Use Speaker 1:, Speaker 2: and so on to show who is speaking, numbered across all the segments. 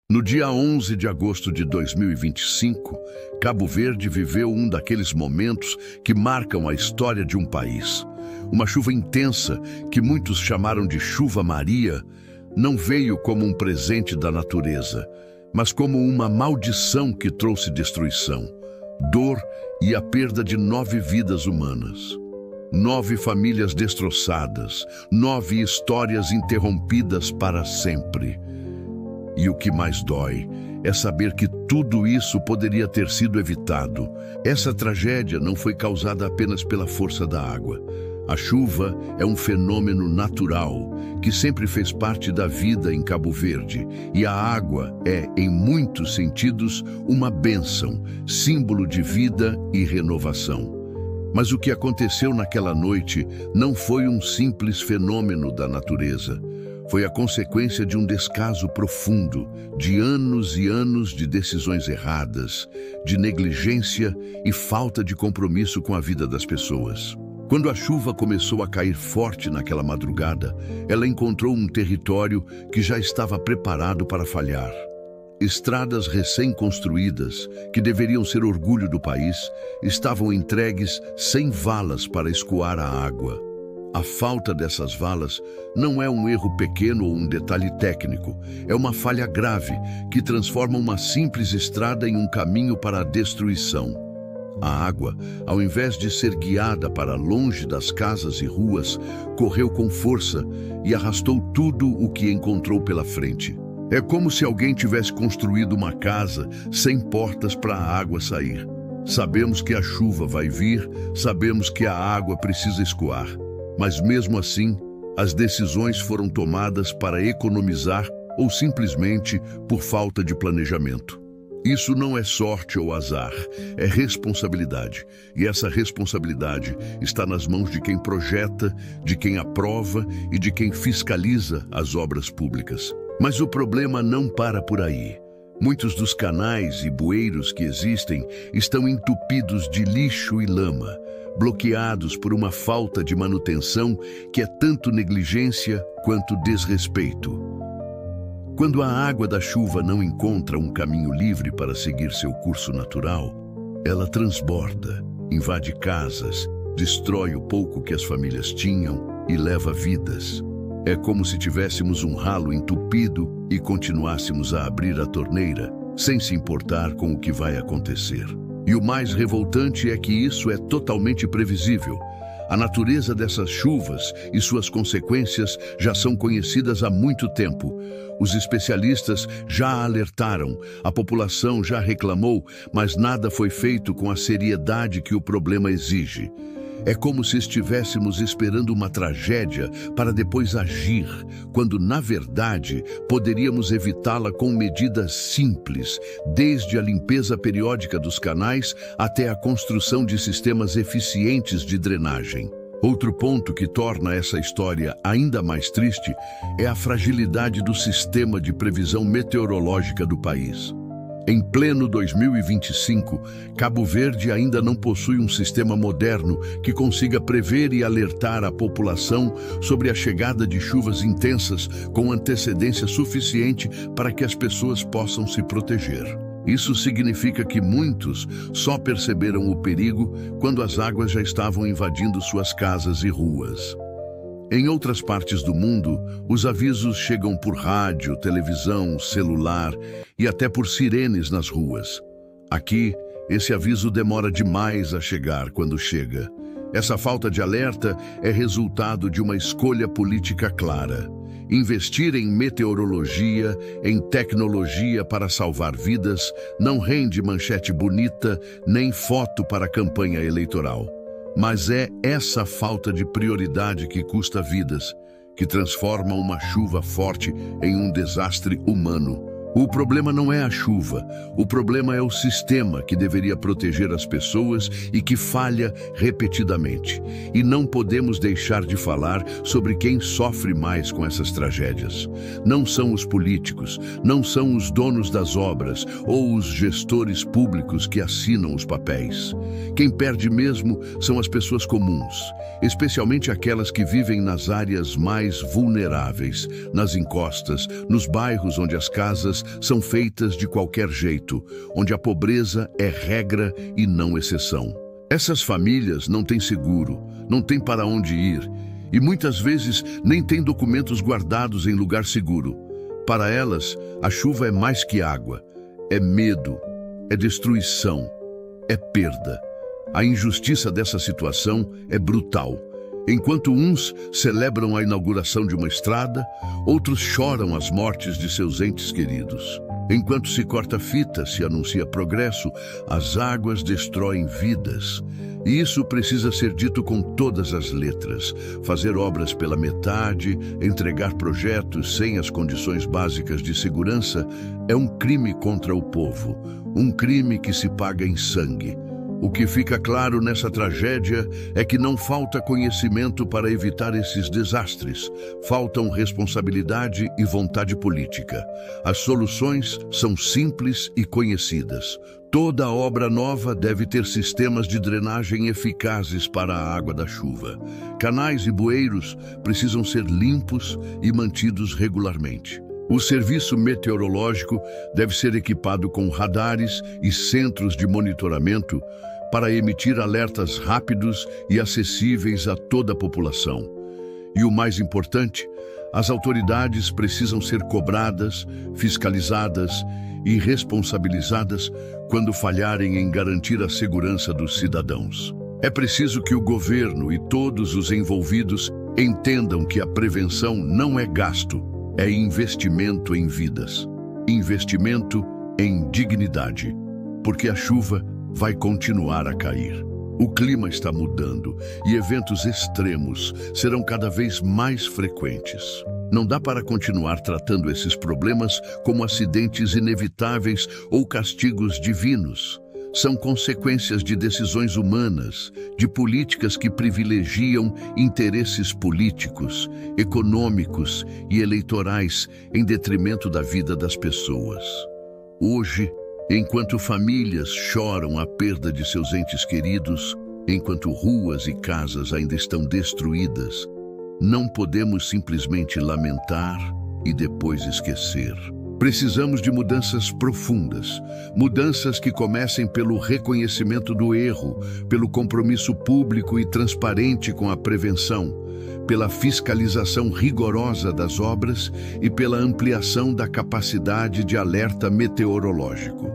Speaker 1: No dia 11 de agosto de 2025, Cabo Verde viveu um daqueles momentos que marcam a história de um país. Uma chuva intensa, que muitos chamaram de Chuva Maria, não veio como um presente da natureza, mas como uma maldição que trouxe destruição, dor e a perda de 9 vidas humanas. 9 famílias destroçadas, 9 histórias interrompidas para sempre. E o que mais dói é saber que tudo isso poderia ter sido evitado. Essa tragédia não foi causada apenas pela força da água. A chuva é um fenômeno natural que sempre fez parte da vida em Cabo Verde. E a água é, em muitos sentidos, uma bênção, símbolo de vida e renovação. Mas o que aconteceu naquela noite não foi um simples fenômeno da natureza. Foi a consequência de um descaso profundo, de anos e anos de decisões erradas, de negligência e falta de compromisso com a vida das pessoas. Quando a chuva começou a cair forte naquela madrugada, ela encontrou um território que já estava preparado para falhar. Estradas recém-construídas, que deveriam ser orgulho do país, estavam entregues sem valas para escoar a água. A falta dessas valas não é um erro pequeno ou um detalhe técnico, é uma falha grave que transforma uma simples estrada em um caminho para a destruição. A água, ao invés de ser guiada para longe das casas e ruas, correu com força e arrastou tudo o que encontrou pela frente. É como se alguém tivesse construído uma casa sem portas para a água sair. Sabemos que a chuva vai vir, sabemos que a água precisa escoar. Mas mesmo assim, as decisões foram tomadas para economizar ou simplesmente por falta de planejamento. Isso não é sorte ou azar, é responsabilidade. E essa responsabilidade está nas mãos de quem projeta, de quem aprova e de quem fiscaliza as obras públicas. Mas o problema não para por aí. Muitos dos canais e bueiros que existem estão entupidos de lixo e lama, bloqueados por uma falta de manutenção que é tanto negligência quanto desrespeito. Quando a água da chuva não encontra um caminho livre para seguir seu curso natural, ela transborda, invade casas, destrói o pouco que as famílias tinham e leva vidas. É como se tivéssemos um ralo entupido e continuássemos a abrir a torneira, sem se importar com o que vai acontecer. E o mais revoltante é que isso é totalmente previsível. A natureza dessas chuvas e suas consequências já são conhecidas há muito tempo. Os especialistas já alertaram, a população já reclamou, mas nada foi feito com a seriedade que o problema exige. É como se estivéssemos esperando uma tragédia para depois agir, quando, na verdade, poderíamos evitá-la com medidas simples, desde a limpeza periódica dos canais até a construção de sistemas eficientes de drenagem. Outro ponto que torna essa história ainda mais triste é a fragilidade do sistema de previsão meteorológica do país. Em pleno 2025, Cabo Verde ainda não possui um sistema moderno que consiga prever e alertar a população sobre a chegada de chuvas intensas com antecedência suficiente para que as pessoas possam se proteger. Isso significa que muitos só perceberam o perigo quando as águas já estavam invadindo suas casas e ruas. Em outras partes do mundo, os avisos chegam por rádio, televisão, celular e até por sirenes nas ruas. Aqui, esse aviso demora demais a chegar quando chega. Essa falta de alerta é resultado de uma escolha política clara. Investir em meteorologia, em tecnologia para salvar vidas, não rende manchete bonita nem foto para campanha eleitoral. Mas é essa falta de prioridade que custa vidas, que transforma uma chuva forte em um desastre humano. O problema não é a chuva, o problema é o sistema que deveria proteger as pessoas e que falha repetidamente. E não podemos deixar de falar sobre quem sofre mais com essas tragédias. Não são os políticos, não são os donos das obras ou os gestores públicos que assinam os papéis. Quem perde mesmo são as pessoas comuns, especialmente aquelas que vivem nas áreas mais vulneráveis, nas encostas, nos bairros onde as casas são feitas de qualquer jeito, onde a pobreza é regra e não exceção. Essas famílias não têm seguro, não têm para onde ir e muitas vezes nem têm documentos guardados em lugar seguro. Para elas, a chuva é mais que água, é medo, é destruição, é perda. A injustiça dessa situação é brutal. Enquanto uns celebram a inauguração de uma estrada, outros choram as mortes de seus entes queridos. Enquanto se corta fita, se anuncia progresso, as águas destroem vidas. E isso precisa ser dito com todas as letras. Fazer obras pela metade, entregar projetos sem as condições básicas de segurança é um crime contra o povo, um crime que se paga em sangue. O que fica claro nessa tragédia é que não falta conhecimento para evitar esses desastres. Faltam responsabilidade e vontade política. As soluções são simples e conhecidas. Toda obra nova deve ter sistemas de drenagem eficazes para a água da chuva. Canais e bueiros precisam ser limpos e mantidos regularmente. O serviço meteorológico deve ser equipado com radares e centros de monitoramento para emitir alertas rápidos e acessíveis a toda a população. E o mais importante, as autoridades precisam ser cobradas, fiscalizadas e responsabilizadas quando falharem em garantir a segurança dos cidadãos. É preciso que o governo e todos os envolvidos entendam que a prevenção não é gasto, é investimento em vidas, investimento em dignidade, porque a chuva vai continuar a cair. O clima está mudando e eventos extremos serão cada vez mais frequentes. Não dá para continuar tratando esses problemas como acidentes inevitáveis ou castigos divinos. São consequências de decisões humanas, de políticas que privilegiam interesses políticos, econômicos e eleitorais em detrimento da vida das pessoas. Hoje, enquanto famílias choram a perda de seus entes queridos, enquanto ruas e casas ainda estão destruídas, não podemos simplesmente lamentar e depois esquecer. Precisamos de mudanças profundas, mudanças que comecem pelo reconhecimento do erro, pelo compromisso público e transparente com a prevenção, pela fiscalização rigorosa das obras e pela ampliação da capacidade de alerta meteorológico.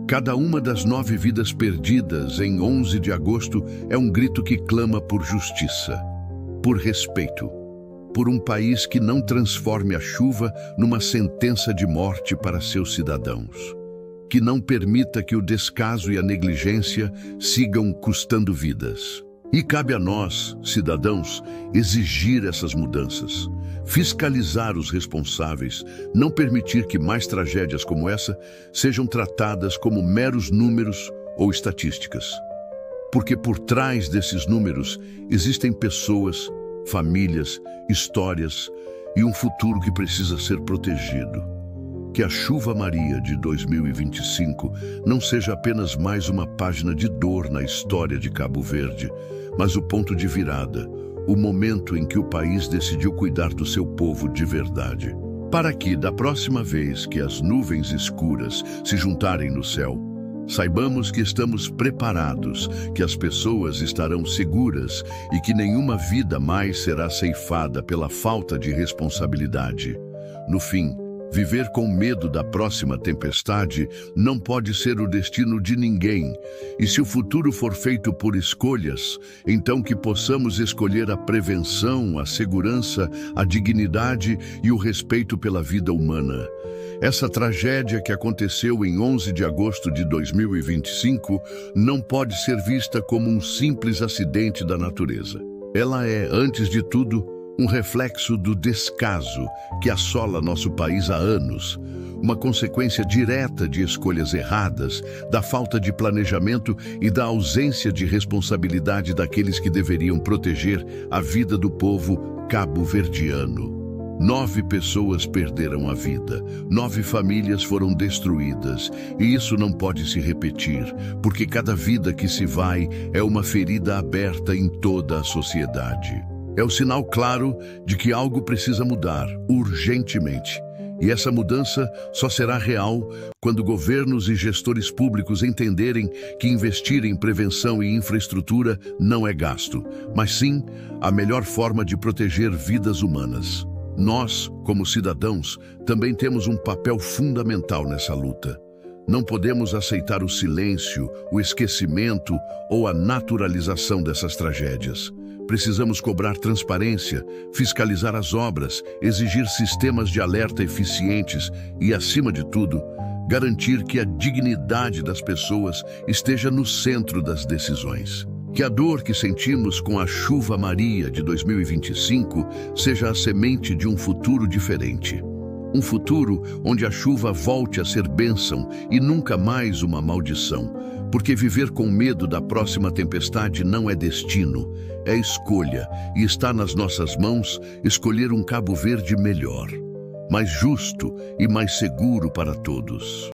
Speaker 1: Cada uma das 9 vidas perdidas em 11 de agosto é um grito que clama por justiça, por respeito, por um país que não transforme a chuva numa sentença de morte para seus cidadãos, que não permita que o descaso e a negligência sigam custando vidas. E cabe a nós, cidadãos, exigir essas mudanças, fiscalizar os responsáveis, não permitir que mais tragédias como essa sejam tratadas como meros números ou estatísticas. Porque por trás desses números existem pessoas, famílias, histórias e um futuro que precisa ser protegido. Que a Chuva Maria de 2025 não seja apenas mais uma página de dor na história de Cabo Verde, mas o ponto de virada, o momento em que o país decidiu cuidar do seu povo de verdade. Para que, da próxima vez que as nuvens escuras se juntarem no céu, saibamos que estamos preparados, que as pessoas estarão seguras e que nenhuma vida mais será ceifada pela falta de responsabilidade. No fim, viver com medo da próxima tempestade não pode ser o destino de ninguém. E se o futuro for feito por escolhas, então que possamos escolher a prevenção, a segurança, a dignidade e o respeito pela vida humana. Essa tragédia que aconteceu em 11 de agosto de 2025 não pode ser vista como um simples acidente da natureza. Ela é, antes de tudo, um reflexo do descaso que assola nosso país há anos, uma consequência direta de escolhas erradas, da falta de planejamento e da ausência de responsabilidade daqueles que deveriam proteger a vida do povo cabo-verdiano. 9 pessoas perderam a vida, 9 famílias foram destruídas, e isso não pode se repetir, porque cada vida que se vai é uma ferida aberta em toda a sociedade. É o sinal claro de que algo precisa mudar, urgentemente. E essa mudança só será real quando governos e gestores públicos entenderem que investir em prevenção e infraestrutura não é gasto, mas sim a melhor forma de proteger vidas humanas. Nós, como cidadãos, também temos um papel fundamental nessa luta. Não podemos aceitar o silêncio, o esquecimento ou a naturalização dessas tragédias. Precisamos cobrar transparência, fiscalizar as obras, exigir sistemas de alerta eficientes e, acima de tudo, garantir que a dignidade das pessoas esteja no centro das decisões. Que a dor que sentimos com a chuva Maria de 2025 seja a semente de um futuro diferente. Um futuro onde a chuva volte a ser bênção e nunca mais uma maldição. Porque viver com medo da próxima tempestade não é destino, é escolha, e está nas nossas mãos escolher um Cabo Verde melhor, mais justo e mais seguro para todos.